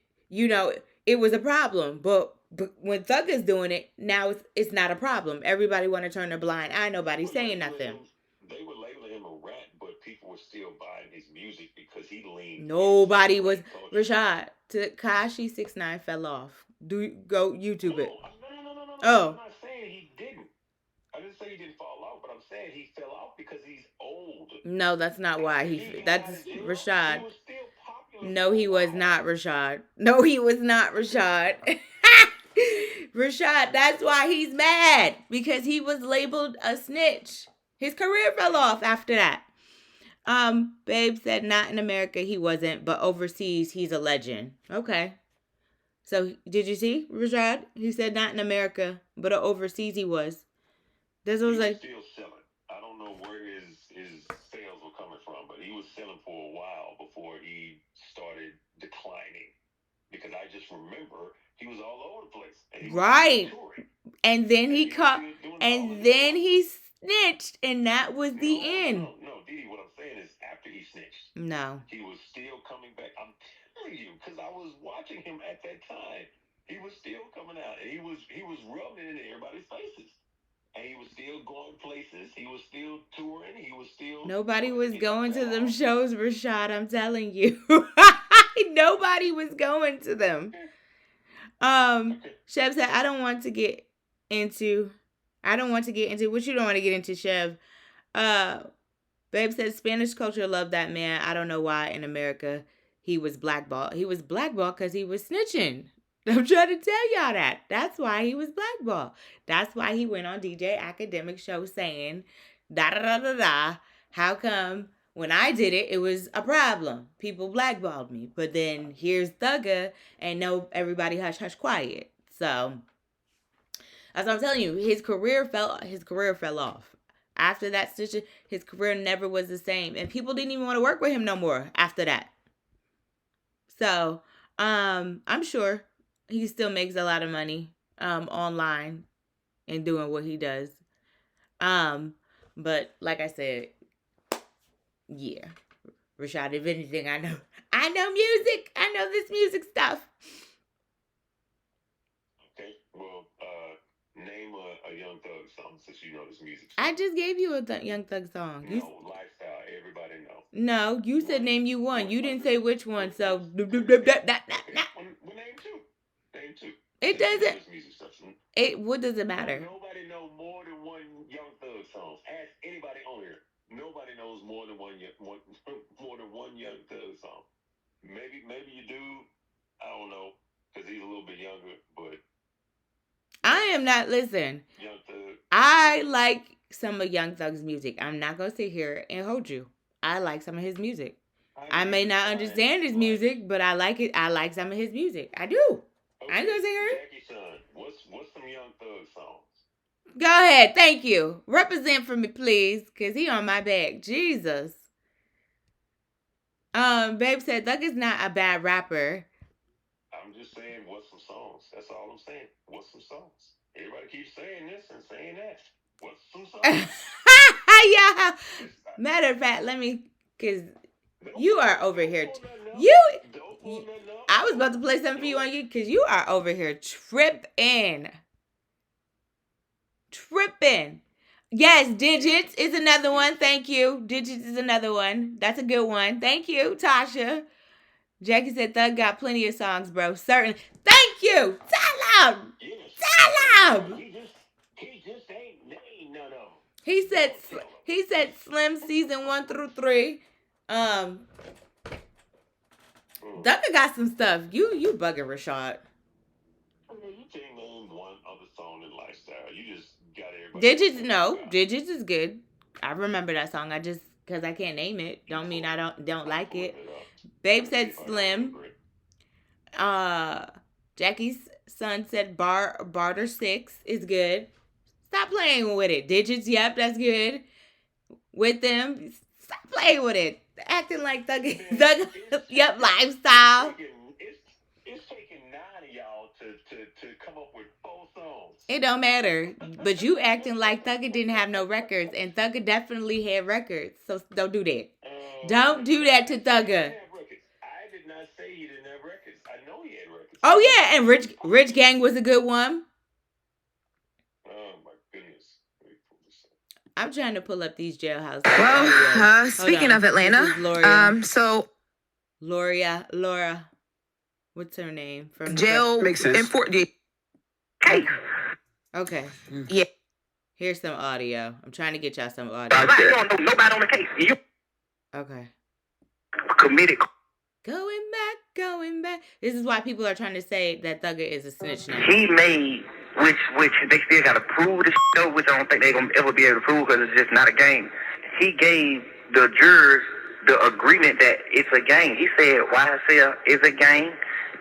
it was a problem. But when Thugger's doing it, now it's not a problem. Everybody want to turn a blind eye. Nobody's saying nothing. They were labeling him a rat, but people were still buying his music because he leaned. Nobody was. Rashad, Tekashi 6ix9ine fell off. Go YouTube it. No. Oh. I'm not saying he didn't. I didn't say he didn't fall off, but I'm saying he fell off because he's old. No, that's not why that's Rashad. No, he was not Rashad. No, he was not Rashad. Rashad, that's why he's mad. Because he was labeled a snitch. His career fell off after that. Babe said not in America he wasn't, but overseas he's a legend. Okay. So did you see Rashad? He said not in America, but overseas he was. This was like still selling. I don't know where his sales were coming from, but he was selling for a while before he just remember he was all over the place. And he Right. was touring. And then And he he was caught, still doing all and of this then stuff. he snitched, and that was the end. No, Didi, what I'm saying is after he snitched, No. he was still coming back. I'm telling you, because I was watching him at that time. He was still coming out, and he was rubbing it in everybody's faces. And he was still going places. He was still touring. He was still... Nobody but was it going to fell them off. shows, Rashad. I'm telling you. Nobody was going to them. Chev said, I don't want to get into what you don't want to get into, Chev. Babe said Spanish culture loved that man. I don't know why in America he was blackballed. He was blackballed because he was snitching. I'm trying to tell y'all that. That's why he was blackballed. That's why he went on DJ Academic show saying, da da da da da. How come when I did it, it was a problem? People blackballed me. But then here's Thugger and no, everybody hush hush quiet. So that's what I'm telling you. His career fell off. After that stitch, his career never was the same. And people didn't even want to work with him no more after that. So, I'm sure he still makes a lot of money online and doing what he does. But like I said, yeah. Rashad, if anything, I know music. I know this music stuff. Okay, well, name a Young Thug song since you know this music stuff. I just gave you a Young Thug song. No, lifestyle, everybody know. No, you said name you one. You didn't say which one, so... Well, name two. Name two. It doesn't... What does it matter? Nobody know more than one Young Thug song. Ask anybody on here. Nobody knows more than one Young Thug song. Maybe you do. I don't know, because he's a little bit younger, but... I am not, listen. Young Thug. I like some of Young Thug's music. I'm not going to sit here and hold you. I like some of his music. I may not understand his music, but I like it. I like some of his music. I do. Okay. I ain't going to sit here. Jackie Son, what's some Young Thug songs? Go ahead. Thank you. Represent for me, please, because he on my back. Jesus. Babe said Thug is not a bad rapper. I'm just saying, what's some songs? That's all I'm saying. What's some songs? Everybody keeps saying this and saying that. What's some songs? Yeah. Matter of fact, because you are over here. I was about to play something for you on you because you are over here tripping. Yes, Digits is another one. Thank you. Digits is another one. That's a good one. Thank you, Tasha. Jackie said Thug got plenty of songs, bro. Certainly. Thank you. Tell him. He just ain't named none of them. He said Slim season 1 through 3. Thugger got some stuff. You bugging, Rashad. You can't name one other song in Lifestyle. You just got everybody. Digits is good. I remember that song. I just, because I can't name it, don't mean I don't like it. Babe said Slim. Jackie's son said Barter 6 is good. Stop playing with it. Digits, yep, that's good. With them, stop playing with it. Acting like Thug, yep, Lifestyle. It's taking 9 of y'all to come up with 4 songs. It don't matter. But you acting like Thugger didn't have no records, and Thugger definitely had records. So don't do that. Don't do that to Thugger. I did not say he didn't have records. I know he had records. Oh yeah, and Rich Gang was a good one. Oh my goodness. I'm trying to pull up these jailhouse. Well, speaking of Atlanta, so Laura, what's her name from jail makes sense. in Fort D. Okay. Yeah. Here's some audio. I'm trying to get y'all some audio. You don't know nobody on the case. You Okay. committed. Going back. This is why people are trying to say that Thugger is a snitch now. He made, which they still got to prove this though, which I don't think they're going to ever be able to prove because it's just not a game. He gave the jurors the agreement that it's a game. He said YSL is a game,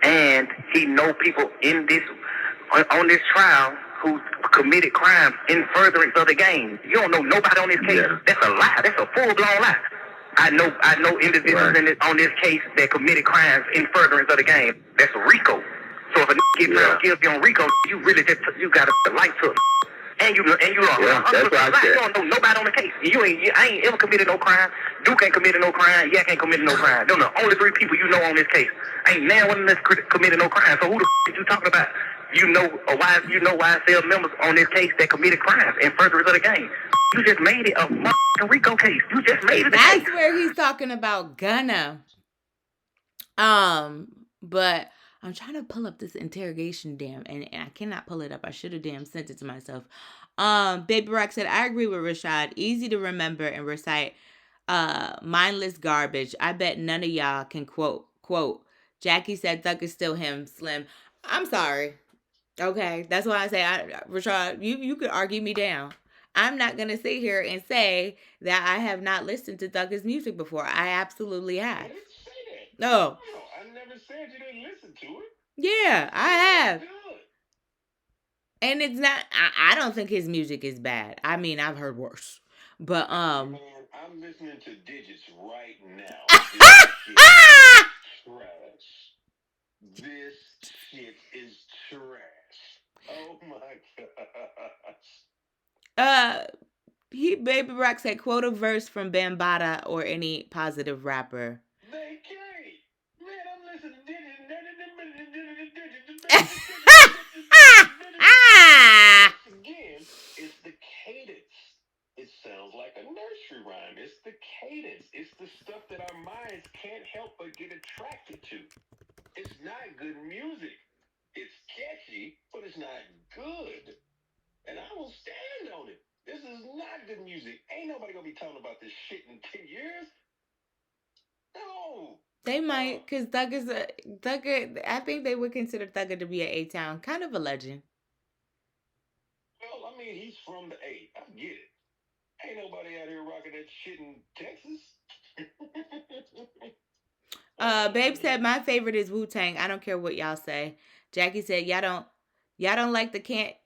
and he know people in this on this trial who committed crimes in furtherance of the game. You don't know nobody on this case. Yeah. That's a lie. That's a full-blown lie. I know individuals on this case that committed crimes in furtherance of the game. That's RICO. So if a get found guilty on RICO, you really just you got a light to it. And you are that's what I said. You don't know nobody on the case. I ain't ever committed no crime. Duke ain't committed no crime. Yak ain't committed no crime. Them the only 3 people you know on this case. Ain't now one of them committed no crime. So who the is you talking about? You know YSL members on this case that committed crimes in furtherance of the game. You just made it a motherfucking RICO case. You just made it. That's where he's talking about Gunna. But I'm trying to pull up this interrogation and I cannot pull it up. I should have sent it to myself. Baby Rock said, I agree with Rashad. Easy to remember and recite mindless garbage. I bet none of y'all can quote. Jackie said Thug is still him, Slim. I'm sorry. Okay, that's why I say, Rashad, you could argue me down. I'm not going to sit here and say that I have not listened to Thugger's music before. I absolutely have. I didn't say that. No. I never said you didn't listen to it. Yeah, I have. Good. And it's not, I don't think his music is bad. I mean, I've heard worse. But, Man, I'm listening to Digits right now. This shit is trash. Oh my gosh. Baby Rock said, quote a verse from Bambaataa or any positive rapper. They can't. Man, I'm listening to Digits. Again, it's the cadence. It sounds like a nursery rhyme. It's the cadence. It's the stuff that our minds can't help but get attracted to. It's not good music. It's catchy, but it's not good. And I will stand on it. This is not good music. Ain't nobody gonna be talking about this shit in 10 years. No. They might, because Thugger, I think they would consider Thugger to be an A-Town, kind of a legend. Well, I mean, he's from the A. I get it. Ain't nobody out here rocking that shit in Texas. Babe said, my favorite is Wu-Tang. I don't care what y'all say. Jackie said, y'all don't like the cadence?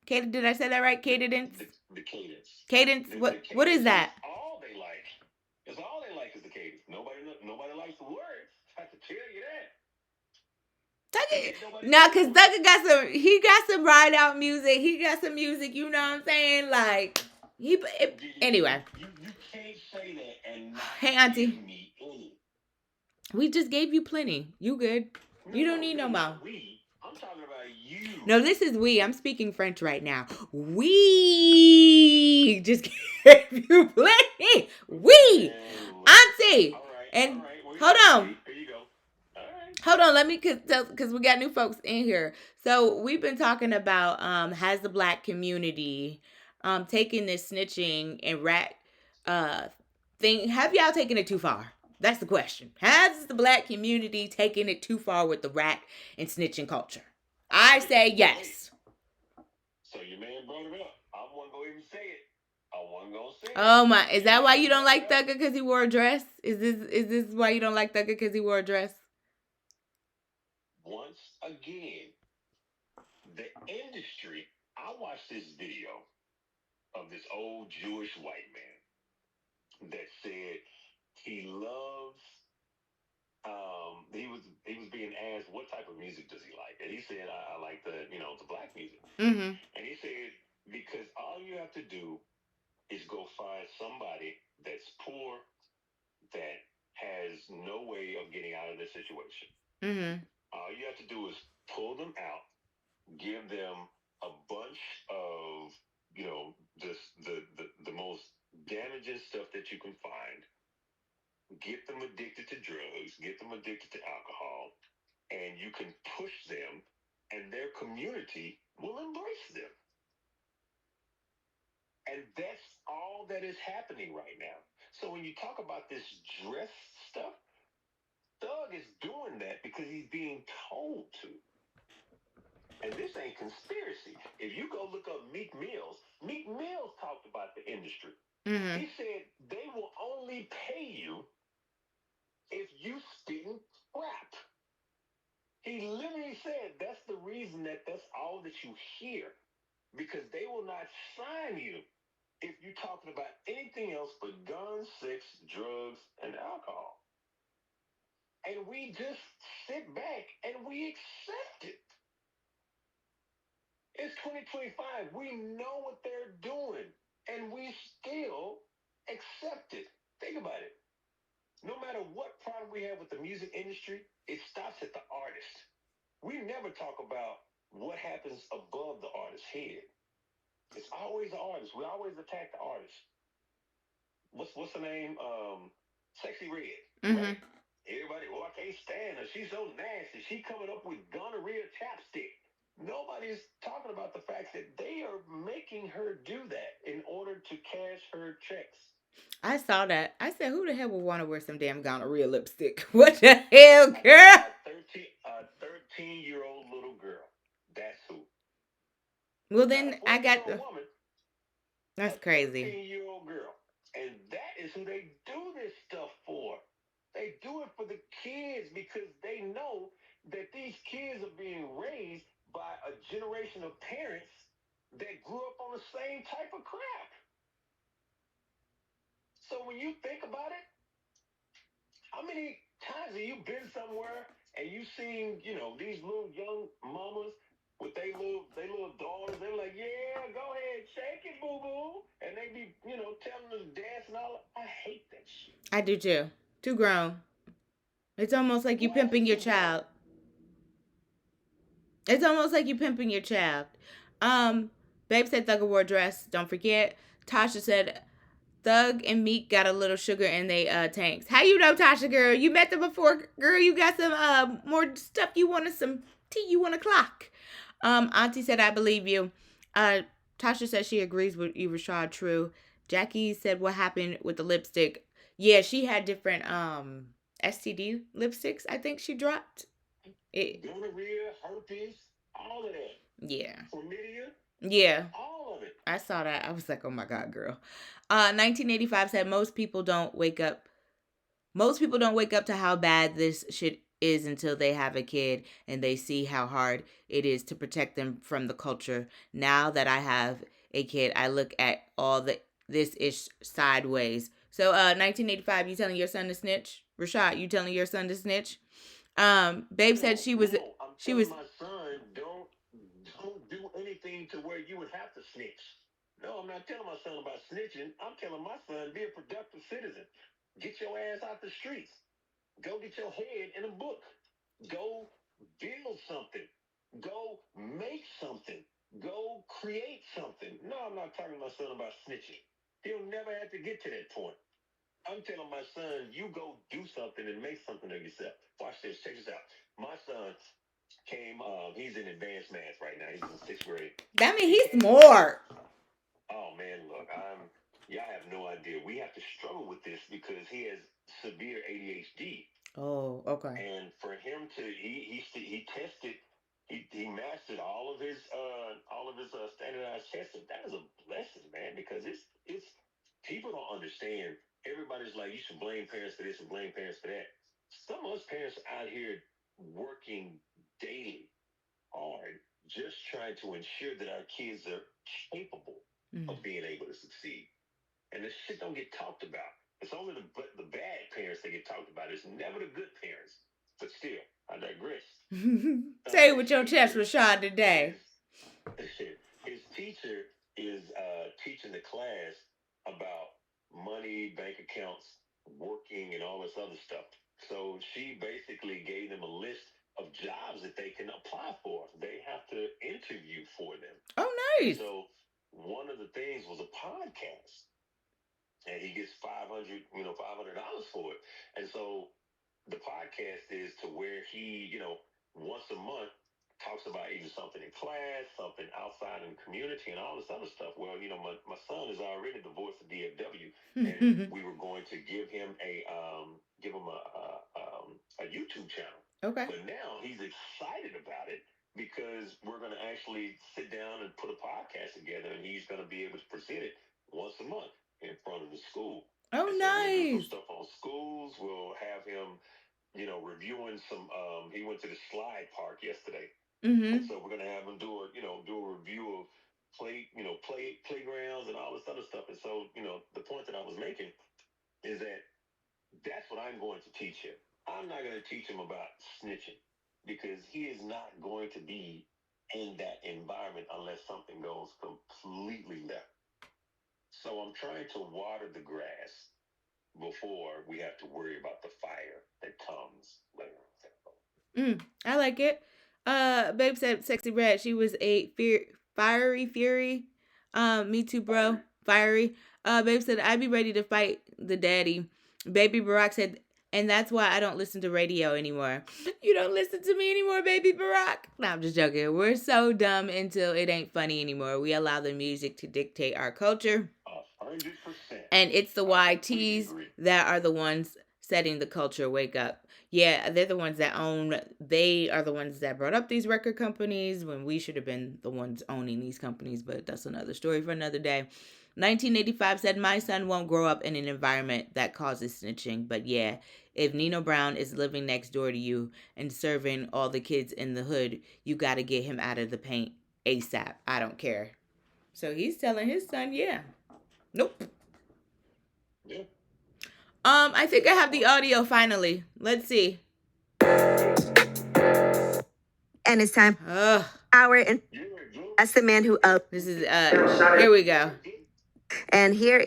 Did I say that right? Cadence? The cadence. Cadence? What is that? All they like. It's all they like is the cadence. Nobody likes the words. I have to tell you that. No, because Thugger got some ride out music. He got some music, you know what I'm saying? Like, anyway. You can't say that and not hey, Auntie. give me any. We just gave you plenty. You good. You don't need no more. I'm talking about you. No, this is we. I'm speaking French right now. We just gave you plenty. We. Auntie. All right, and all right. hold on. There you go. All right. Hold on, let me, because we got new folks in here. So we've been talking about has the black community taken this snitching and rat thing. Have y'all taken it too far? That's the question. Has the black community taken it too far with the rat and snitching culture? I say yes. So your man brought it up. I wasn't going to even say it. I wasn't going to say it. Oh my, is that why you don't like Thugger because he wore a dress? Is this why you don't like Thugger because he wore a dress? Once again, the industry, I watched this video of this old Jewish white man that said he loves, he was being asked what type of music does he like, and he said I like the black music. Mm-hmm. And he said because all you have to do is go find somebody that's poor that has no way of getting out of this situation. Mm-hmm. All you have to do is pull them out, give them a bunch of the most damaging stuff that you can find. Get them addicted to drugs, get them addicted to alcohol, and you can push them, and their community will embrace them. And that's all that is happening right now. So when you talk about this dress stuff, Thug is doing that because he's being told to. And this ain't conspiracy. If you go look up Meek Mills talked about the industry. Mm-hmm. He said they will only pay you if you spitting rap. He literally said that's the reason that's all that you hear. Because they will not sign you if you're talking about anything else but guns, sex, drugs, and alcohol. and we just sit back and we accept it. It's 2025. We know what they're doing, and we still accept it. Think about it. No matter what problem we have with the music industry, it stops at the artist. We never talk about what happens above the artist's head. It's always the artist. We always attack the artist. What's her name? Sexy Red, Mm-hmm. right? Everybody, oh, I can't stand her. She's so nasty. She coming up with gonorrhea chapstick. Nobody's talking about the fact that they are making her do that in order to cash her checks. I saw that. I said, who the hell would want to wear some damn gonorrhea lipstick? What the hell, girl? A 13-year-old little girl. That's who. Well, Not a then I got 40-year-old woman, a that's crazy. 13-year-old girl. And that is who they do this stuff for. They do it for the kids because they know that these kids are being raised by a generation of parents that grew up on the same type of crap. So when you think about it, how many times have you been somewhere and you seen, these little young mamas with they little daughters, they're like, yeah, go ahead, shake it, boo boo. And they be, telling them to dance and all. I hate that shit. I do too. Too grown. It's almost like you Why is pimping it your too grown? child. It's almost like you pimping your child. Um, Babe said Thug wore a dress. Don't forget. Tasha said Thug and Meek got a little sugar in they tanks. How you know, Tasha girl? You met them before, girl. You got some more stuff. You wanted some tea. You want a clock? Auntie said I believe you. Uh, Tasha said she agrees with you, Rashad. True. Jackie said what happened with the lipstick. Yeah, she had different STD lipsticks. I think she dropped it. Gonorrhea, herpes, all of that. Yeah. Chlamydia, Yeah. all of it. I saw that. I was like, oh my God, girl. 1985 said most people don't wake up. Most people don't wake up to how bad this shit is until they have a kid and they see how hard it is to protect them from the culture. Now that I have a kid, I look at all the this ish sideways. So 1985, you telling your son to snitch? Rashad, you telling your son to snitch? Babe said she was I'm she telling was my son, don't do anything to where you would have to snitch. No, I'm not telling my son about snitching. I'm telling my son, be a productive citizen. Get your ass out the streets. Go get your head in a book. Go build something. Go make something. Go create something. No, I'm not talking to my son about snitching. He'll never have to get to that point. I'm telling my son, you go do something and make something of yourself. Watch this. Check this out. My son came, he's in advanced math right now. He's in sixth grade. I mean He he's came to me. smart. Oh, man, look, y'all have no idea. We have to struggle with this because he has severe ADHD. Oh, okay. And for him to, he tested, he mastered all of his standardized testing. That is a blessing, man, because it's people don't understand. Everybody's like, you should blame parents for this and blame parents for that. Some of us parents out here working daily hard, just trying to ensure that our kids are capable Mm. of being able to succeed. And this shit don't get talked about. It's only the bad parents that get talked about. It's never the good parents. But still, I digress. Say it His with your chest, teacher Rashad, today. his teacher is teaching the class about money, bank accounts, working, and all this other stuff. So she basically gave them a list of jobs that they can apply for. They have to interview for them. Oh, And nice. so one of the things was a podcast, and he gets $500 for it. And so the podcast is to where he, once a month talks about either something in class, something outside in the community, and all this other stuff. Well, my son is already divorced to DFW, and we were going to give him a YouTube channel. Okay. But now he's excited about it because we're going to actually sit down and put a podcast together, and he's going to be able to present it once a month in front of the school. Oh, And so we'll do some nice. stuff on schools. We'll have him, reviewing some. He went to the slide park yesterday, and Mm-hmm. so we're gonna have him do a review of playgrounds and all this other stuff. And so, the point that I was making is that that's what I'm going to teach him. I'm not going to teach him about snitching because he is not going to be in that environment unless something goes completely left. So I'm trying to water the grass before we have to worry about the fire that comes later. I like it. Babe said Sexy Red. She was a fiery fury. Me too, bro. Fiery. Babe said I'd be ready to fight the daddy. Baby Barack said, and that's why I don't listen to radio anymore. You don't listen to me anymore, Baby Barack. No, I'm just joking. We're so dumb until it ain't funny anymore. We allow the music to dictate our culture. 100%. And it's the YTs that are the ones setting the culture. Wake up. Yeah, they're the ones that own, they are the ones that brought up these record companies when we should have been the ones owning these companies, but that's another story for another day. 1985 said, my son won't grow up in an environment that causes snitching, but yeah, if Nino Brown is living next door to you and serving all the kids in the hood, you got to get him out of the paint ASAP. I don't care. So he's telling his son, yeah. Nope. Yeah. I think I have the audio finally. Let's see. And it's time. Hour and that's the man who this is here we go. And here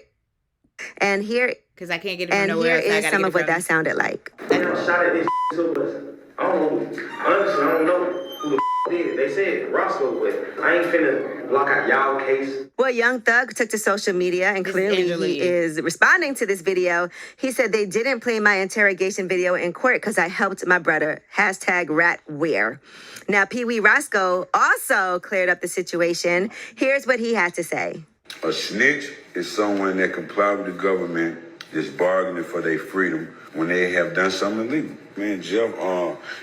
because I can't get it from and nowhere here else. is some of what that sounded like. Damn shot at this too, but I don't honestly I don't know who the did it. They said Roscoe, but I ain't finna block out y'all case. Well, Young Thug took to social media and clearly he is responding to this video. He said they didn't play my interrogation video in court because I helped my brother. #RatWhere. Now, Pee Wee Roscoe also cleared up the situation. Here's what he had to say. A snitch is someone that comply with the government, just bargaining for their freedom when they have done something illegal. Man, Jeff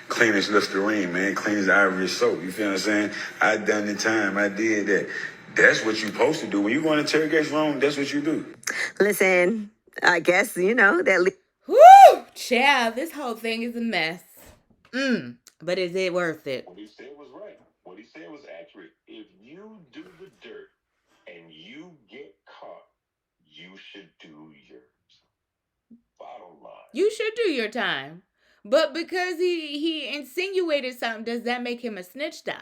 clean his Listerine, man, clean his ivory soap. You feel what I'm saying? I done the time. I did that. That's what you're supposed to do. When you go in interrogation room, that's what you do. Listen, I guess, you know, that... Woo! Child, this whole thing is a mess. But is it worth it? What he said was right. What he said was accurate. If you do the dirt and you get caught, you should do yours. Bottom line. You should do your time. But because he insinuated something, does that make him a snitch though?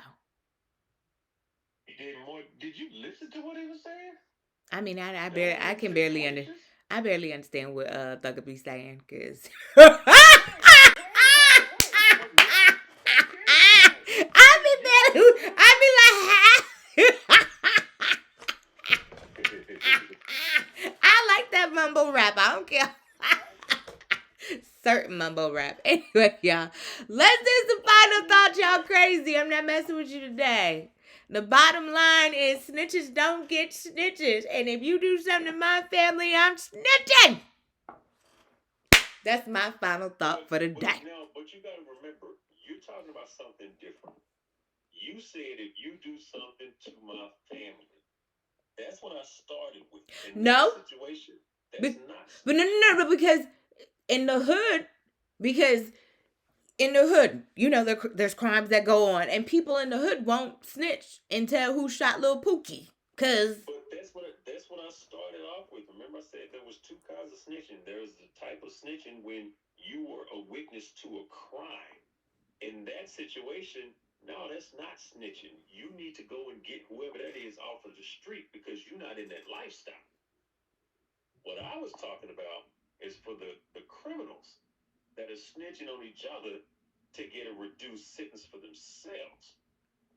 Did you listen to what he was saying? I mean, I barely understand what Thugger be saying, cause I be like, I like that mumble rap. I don't care. Certain mumble rap. Anyway, y'all, let's do some final thoughts. Y'all crazy. I'm not messing with you today. The bottom line is snitches don't get snitches. And if you do something to my family, I'm snitching. That's my final thought for the day. But you got to remember, you're talking about something different. You said if you do something to my family, that's what I started with. In no. That situation, that's not. But no, because in the hood, you know, there's crimes that go on, and people in the hood won't snitch and tell who shot Lil Pookie. But that's what I started off with. Remember I said there was two kinds of snitching. There's the type of snitching when you were a witness to a crime. In that situation, no, that's not snitching. You need to go and get whoever that is off of the street because you're not in that lifestyle. What I was talking about is for the criminals that are snitching on each other to get a reduced sentence for themselves.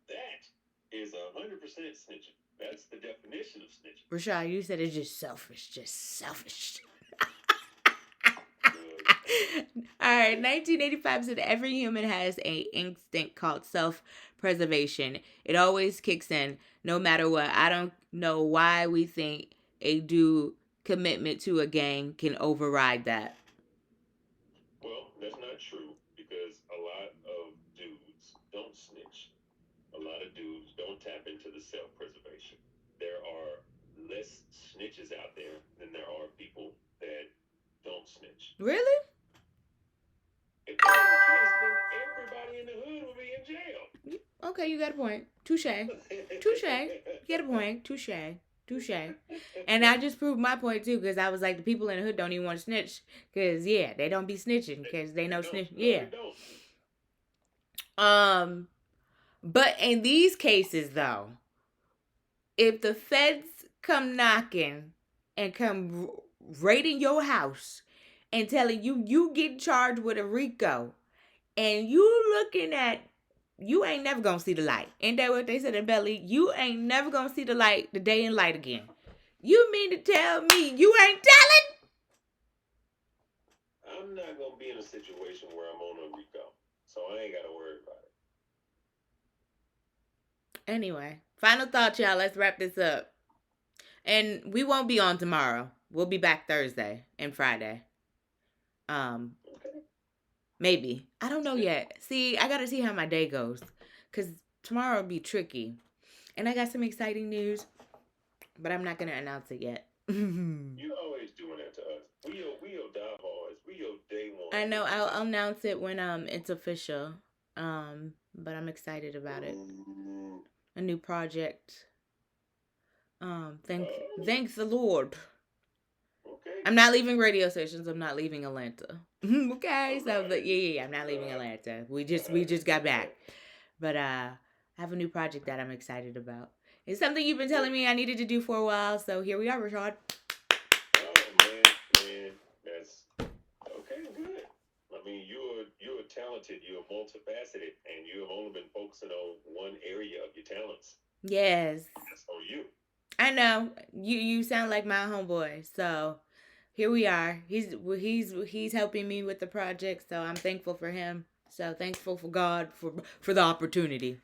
That is 100% snitching. That's the definition of snitching. Rashad, you said it's just selfish. All right, 1985 said every human has an instinct called self-preservation. It always kicks in, no matter what. I don't know why we think a due commitment to a gang can override that. Well, that's not true because a lot of dudes don't snitch. A lot of dudes don't tap into the self-preservation. There are less snitches out there than there are people that don't snitch. Really? If that was the case, then everybody in the hood would be in jail. Okay, you got a point. Touche. You got a point. Touche. Touche. And I just proved my point too, because I was like, the people in the hood don't even want to snitch, because yeah, they don't be snitching, because they know snitch. Yeah. But in these cases though, if the feds come knocking and come raiding your house and telling you get charged with a RICO, and you looking at, you ain't never gonna see the light. Ain't that what they said in Belly? You ain't never gonna see the light, the day in light again. You mean to tell me you ain't telling? I'm not gonna be in a situation where I'm on a RICO, so I ain't gotta worry about it. Anyway, final thoughts, y'all. Let's wrap this up. And we won't be on tomorrow. We'll be back Thursday and Friday. Maybe. I don't know yet. See, I gotta see how my day goes, because tomorrow will be tricky. And I got some exciting news, but I'm not gonna announce it yet. You always doing that to us. We your diehards. We your day one. I know. I'll announce it when it's official. But I'm excited about it. A new project. Thanks the Lord. Okay. I'm not leaving radio stations. I'm not leaving Atlanta. Okay, so but yeah, I'm not leaving Atlanta. We just got back, but I have a new project that I'm excited about. It's something you've been telling me I needed to do for a while, so here we are, Rashad. Oh man, that's okay. Good. I mean, you're talented. You're multifaceted, and you have only been focusing on one area of your talents. Yes. That's on you. I know. You sound like my homeboy, so here we are. He's helping me with the project, so I'm thankful for him. So thankful for God for the opportunity.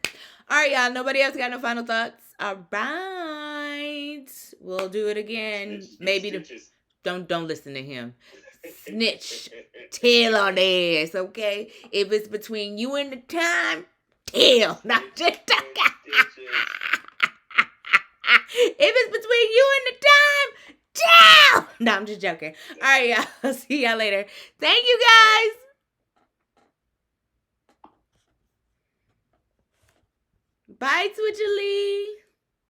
All right, y'all. Nobody else got no final thoughts. All right, we'll do it again. Maybe don't listen to him. Snitch, tell on their ass, okay? If it's between you and the time, tell. Not just if it's between you and the time, tell. No, I'm just joking. All right, y'all. I'll see y'all later. Thank you, guys. Bye, Twitchy Lee.